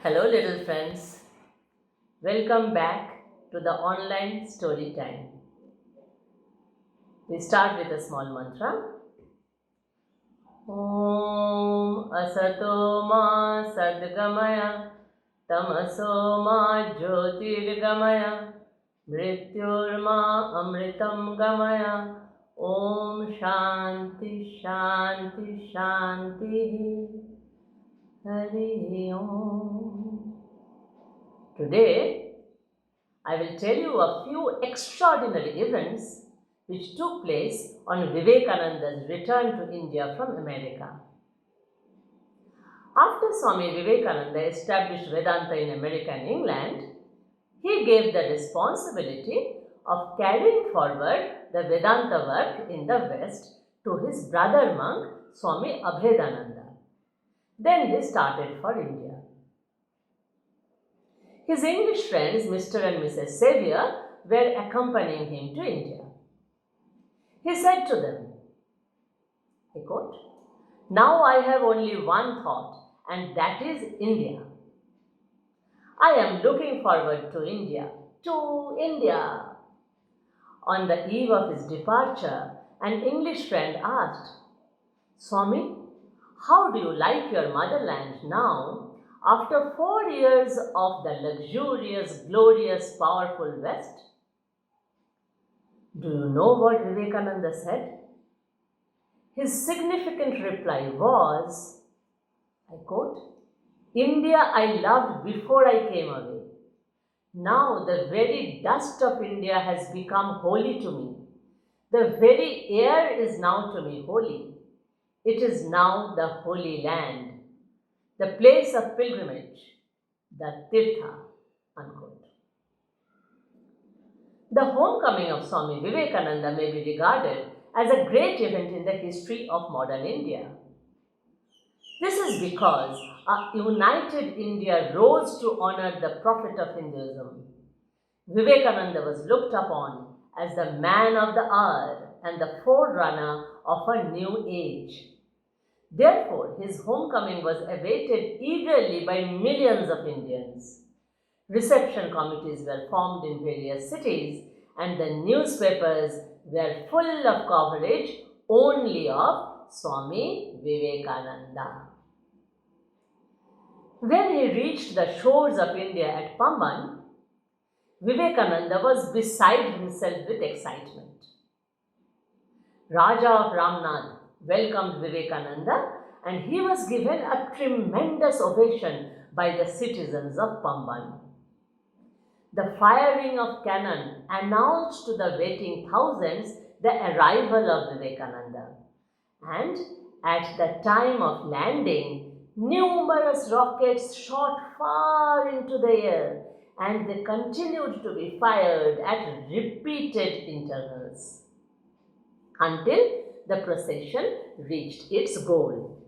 Hello, little friends. Welcome back to the online story time. We start with a small mantra. Om Asato Ma Sadgamaya Tamaso Ma Jyotirgamaya Mrityurma Amritam Gamaya Om Shanti Shanti Shanti Hari Om. Today, I will tell you a few extraordinary events which took place on Vivekananda's return to India from America. After Swami Vivekananda established Vedanta in America and England, he gave the responsibility of carrying forward the Vedanta work in the West to his brother monk Swami Abhedananda. Then he started for India. His English friends, Mr. and Mrs. Xavier, were accompanying him to India. He said to them, I quote, "Now I have only one thought, and that is India. I am looking forward to India, to India." On the eve of his departure, an English friend asked, "Swami, how do you like your motherland now, after 4 years of the luxurious, glorious, powerful West?" Do you know what Vivekananda said? His significant reply was, I quote, "India I loved before I came away. Now the very dust of India has become holy to me. The very air is now to me holy. It is now the holy land, the place of pilgrimage, the Tirtha." Unquote. The homecoming of Swami Vivekananda may be regarded as a great event in the history of modern India. This is because a united India rose to honor the prophet of Hinduism. Vivekananda was looked upon as the man of the hour and the forerunner of a new age. Therefore, his homecoming was awaited eagerly by millions of Indians. Reception committees were formed in various cities, and the newspapers were full of coverage only of Swami Vivekananda. When he reached the shores of India at Pamban, Vivekananda was beside himself with excitement. Raja of Ramnath welcomed Vivekananda, and he was given a tremendous ovation by the citizens of Pamban. The firing of cannon announced to the waiting thousands the arrival of Vivekananda. And at the time of landing, numerous rockets shot far into the air, and they continued to be fired at repeated intervals until the procession reached its goal.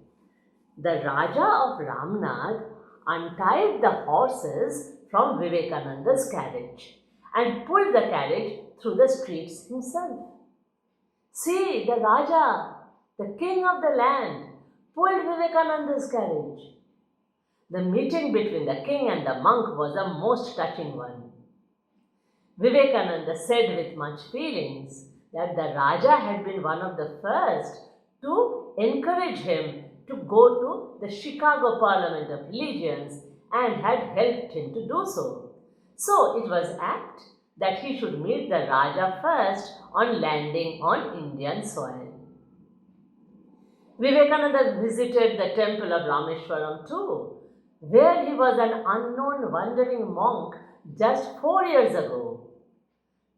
The Raja of Ramnath untied the horses from Vivekananda's carriage and pulled the carriage through the streets himself. See, the Raja, the king of the land, pulled Vivekananda's carriage. The meeting between the king and the monk was a most touching one. Vivekananda said with much feelings that the Raja had been one of the first to encourage him to go to the Chicago Parliament of Religions and had helped him to do so. So it was apt that he should meet the Raja first on landing on Indian soil. Vivekananda visited the temple of Rameswaram too, where he was an unknown wandering monk just 4 years ago.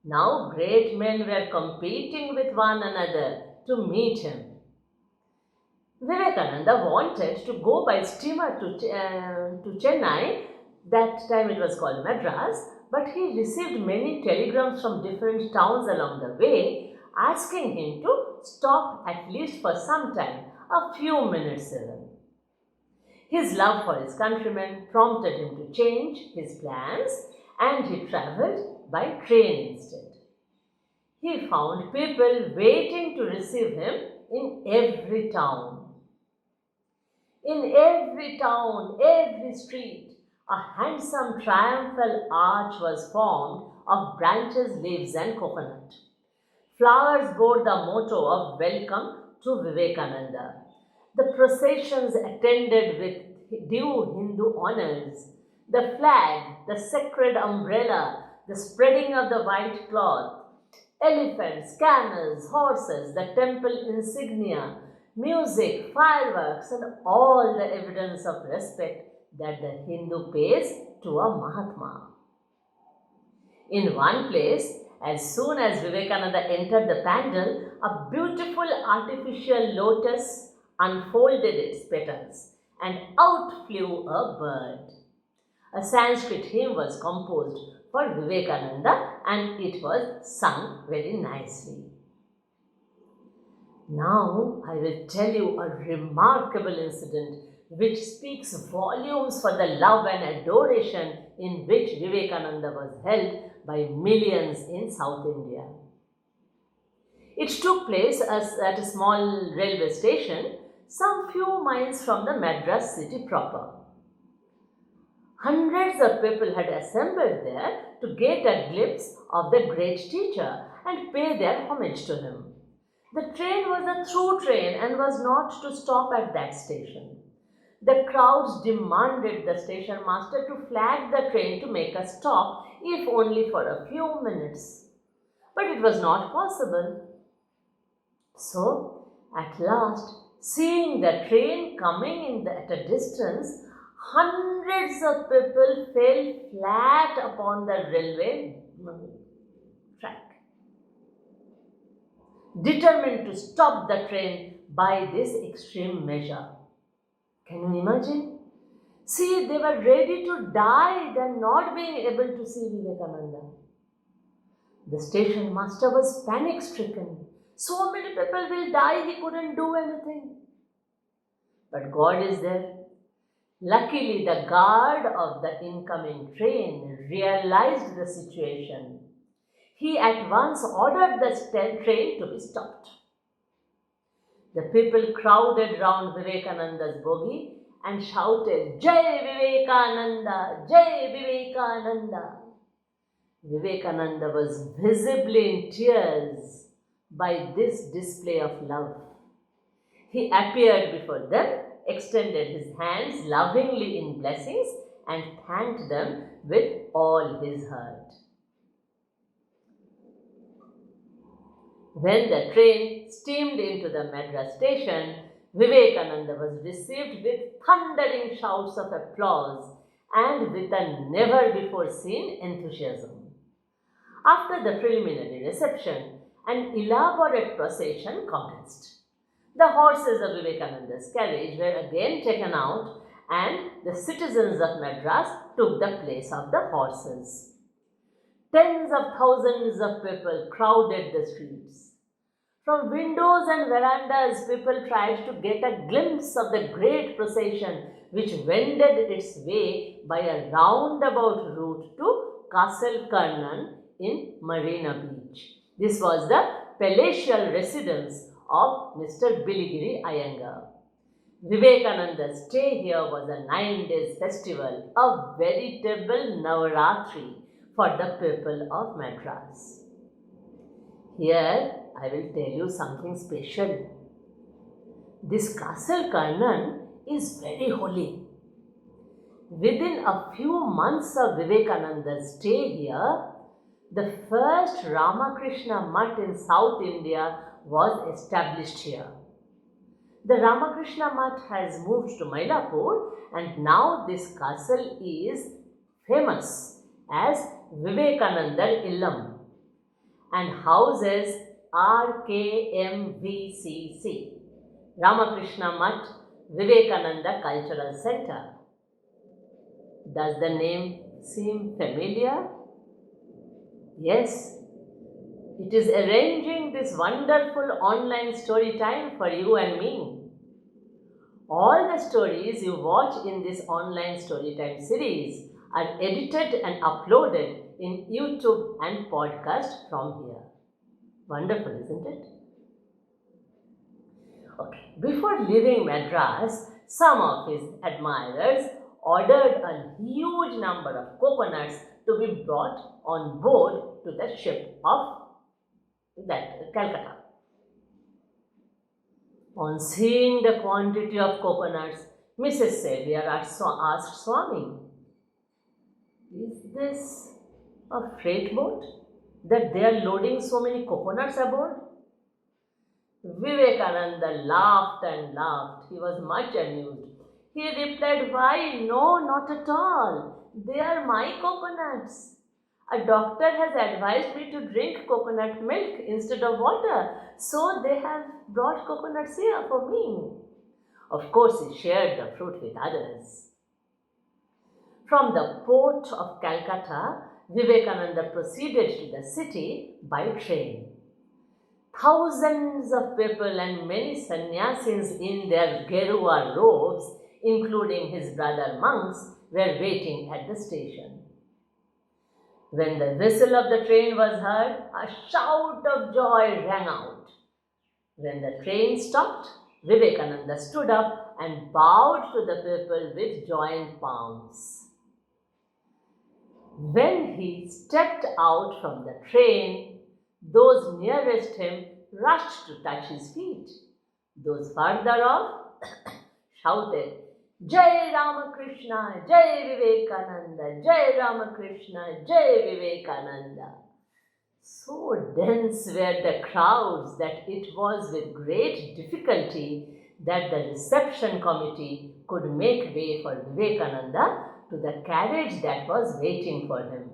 Now great men were competing with one another to meet him. Vivekananda wanted to go by steamer to Chennai. That time it was called Madras, but he received many telegrams from different towns along the way asking him to stop at least for some time, a few minutes even. His love for his countrymen prompted him to change his plans, and he travelled by train instead. He found people waiting to receive him in every town. In every town, every street, A handsome triumphal arch was formed of branches, leaves, and coconut. Flowers bore the motto of welcome to Vivekananda. The processions attended with due Hindu honors. The flag, the sacred umbrella, the spreading of the white cloth, elephants, camels, horses, the temple insignia, music, fireworks, and all the evidence of respect that the Hindu pays to a Mahatma. In one place, as soon as Vivekananda entered the pandal, a beautiful artificial lotus unfolded its petals and out flew a bird. A Sanskrit hymn was composed for Vivekananda and it was sung very nicely. Now I will tell you a remarkable incident which speaks volumes for the love and adoration in which Vivekananda was held by millions in South India. It took place at a small railway station some few miles from the Madras city proper. Hundreds of people had assembled there to get a glimpse of the great teacher and pay their homage to him. The train was a through train and was not to stop at that station. The crowds demanded the station master to flag the train to make a stop, if only for a few minutes. But it was not possible. So, at last, seeing the train coming at a distance, hundreds of people fell flat upon the railway track, determined to stop the train by this extreme measure. Can you imagine? See, they were ready to die than not being able to see Vivekananda. The station master was panic-stricken. So many people will die, he couldn't do anything. But God is there. Luckily, the guard of the incoming train realized the situation. He at once ordered the train to be stopped. The people crowded round Vivekananda's bogie and shouted, "Jai Vivekananda! Jai Vivekananda!" Vivekananda was visibly in tears by this display of love. He appeared before them, extended his hands lovingly in blessings, and thanked them with all his heart. When the train steamed into the Madras station, Vivekananda was received with thundering shouts of applause and with a never-before-seen enthusiasm. After the preliminary reception, an elaborate procession commenced. The horses of Vivekananda's carriage were again taken out and the citizens of Madras took the place of the horses. Tens of thousands of people crowded the streets. From windows and verandas, people tried to get a glimpse of the great procession which wended its way by a roundabout route to Castle Karnan in Marina Beach. This was the palatial residence of Mr. Biligiri Iyengar. Vivekananda's stay here was a 9 days festival, a veritable Navaratri for the people of Madras. Here I will tell you something special. This Castle Karnan is very holy. Within a few months of Vivekananda's stay here, the first Ramakrishna Mutt in South India was established here. The Ramakrishna Mutt has moved to Mylapore and now this castle is famous as Vivekananda Illam and houses RKMVCC, Ramakrishna Mutt Vivekananda Cultural Center. Does the name seem familiar? Yes, it is arranging this wonderful online story time for you and me. All the stories you watch in this online storytime series are edited and uploaded in YouTube and podcast from here. Wonderful, isn't it? Okay, before leaving Madras, some of his admirers ordered a huge number of coconuts to be brought on board to the ship of that Calcutta. On seeing the quantity of coconuts, Mrs. Xavier asked Swami, "Is this a freight boat that they are loading so many coconuts aboard?" Vivekananda laughed and laughed. He was much amused. He replied, "Why, no, not at all. They are my coconuts. A doctor has advised me to drink coconut milk instead of water, so they have brought coconuts here for me." Of course, he shared the fruit with others. From the port of Calcutta, Vivekananda proceeded to the city by train. Thousands of people and many sannyasis in their Gerua robes, including his brother monks, were waiting at the station. When the whistle of the train was heard, a shout of joy rang out. When the train stopped, Vivekananda stood up and bowed to the people with joined palms. When he stepped out from the train, those nearest him rushed to touch his feet. Those further off shouted, "Jai Ramakrishna, Jai Vivekananda, Jai Ramakrishna, Jai Vivekananda." So dense were the crowds that it was with great difficulty that the reception committee could make way for Vivekananda to the carriage that was waiting for him.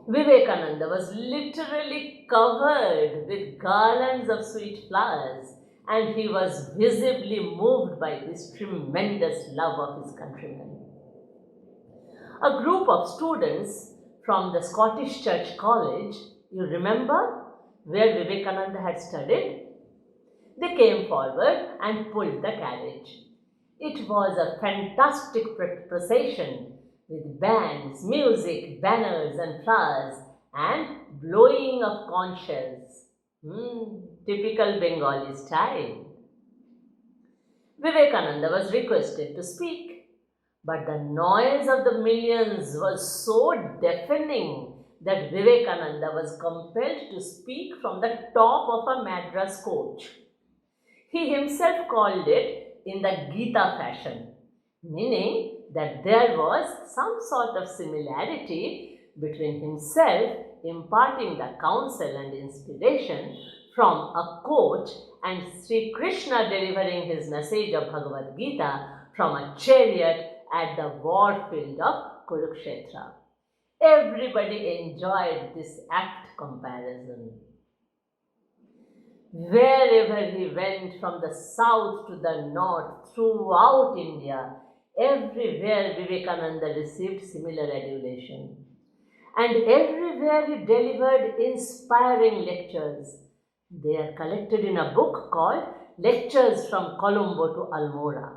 Vivekananda was literally covered with garlands of sweet flowers, and he was visibly moved by this tremendous love of his countrymen. A group of students from the Scottish Church College, you remember, where Vivekananda had studied? They came forward and pulled the carriage. It was a fantastic procession with bands, music, banners and flowers and blowing of conch shells. Typical Bengali style. Vivekananda was requested to speak, but the noise of the millions was so deafening that Vivekananda was compelled to speak from the top of a Madras coach. He himself called it in the Gita fashion, meaning that there was some sort of similarity between himself imparting the counsel and inspiration from a coach and SriKrishna delivering his message of Bhagavad Gita from a chariot at the war field of Kurukshetra. Everybody enjoyed this apt comparison. Wherever he went, from the south to the north, throughout India, everywhere Vivekananda received similar adulation. And everywhere he delivered inspiring lectures. They are collected in a book called Lectures from Colombo to Almora.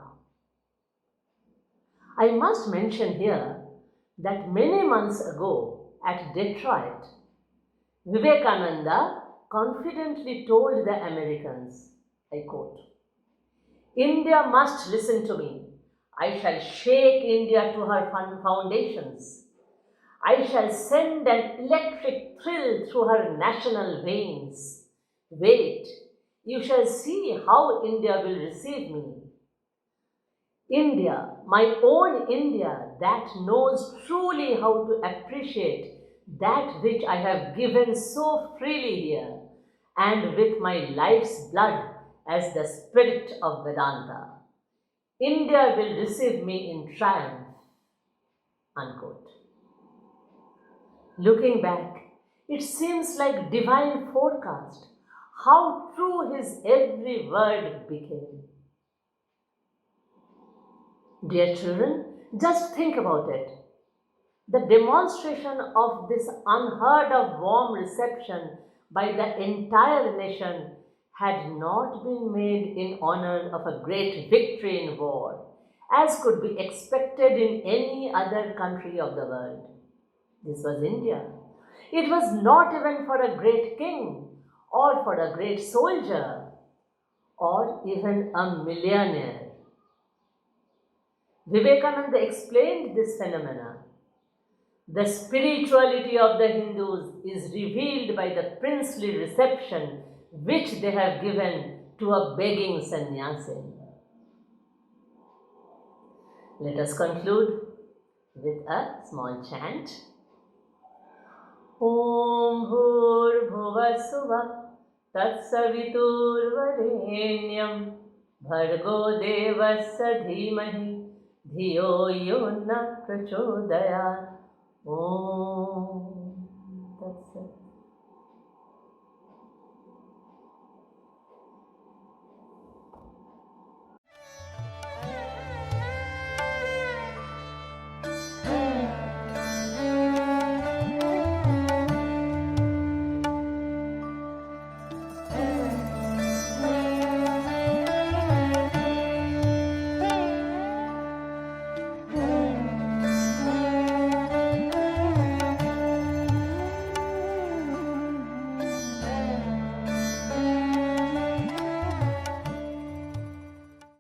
I must mention here that many months ago at Detroit, Vivekananda confidently told the Americans, I quote, "India must listen to me. I shall shake India to her foundations. I shall send an electric thrill through her national veins. Wait, you shall see how India will receive me. India, my own India, that knows truly how to appreciate that which I have given so freely here, and with my life's blood as the spirit of Vedanta. India will receive me in triumph." Unquote. Looking back, it seems like divine forecast, how true his every word became. Dear children, just think about it. The demonstration of this unheard of warm reception by the entire nation had not been made in honor of a great victory in war, as could be expected in any other country of the world. This was India. It was not even for a great king, or for a great soldier, or even a millionaire. Vivekananda explained this phenomena. The spirituality of the Hindus is revealed by the princely reception which they have given to a begging sannyasi. Let us conclude with a small chant. Om Bhur Bhuvassuva Tatsaviturvarenyam Bhargo Devasya Dhimahi Dhiyo Yo Na Prachodayat. Om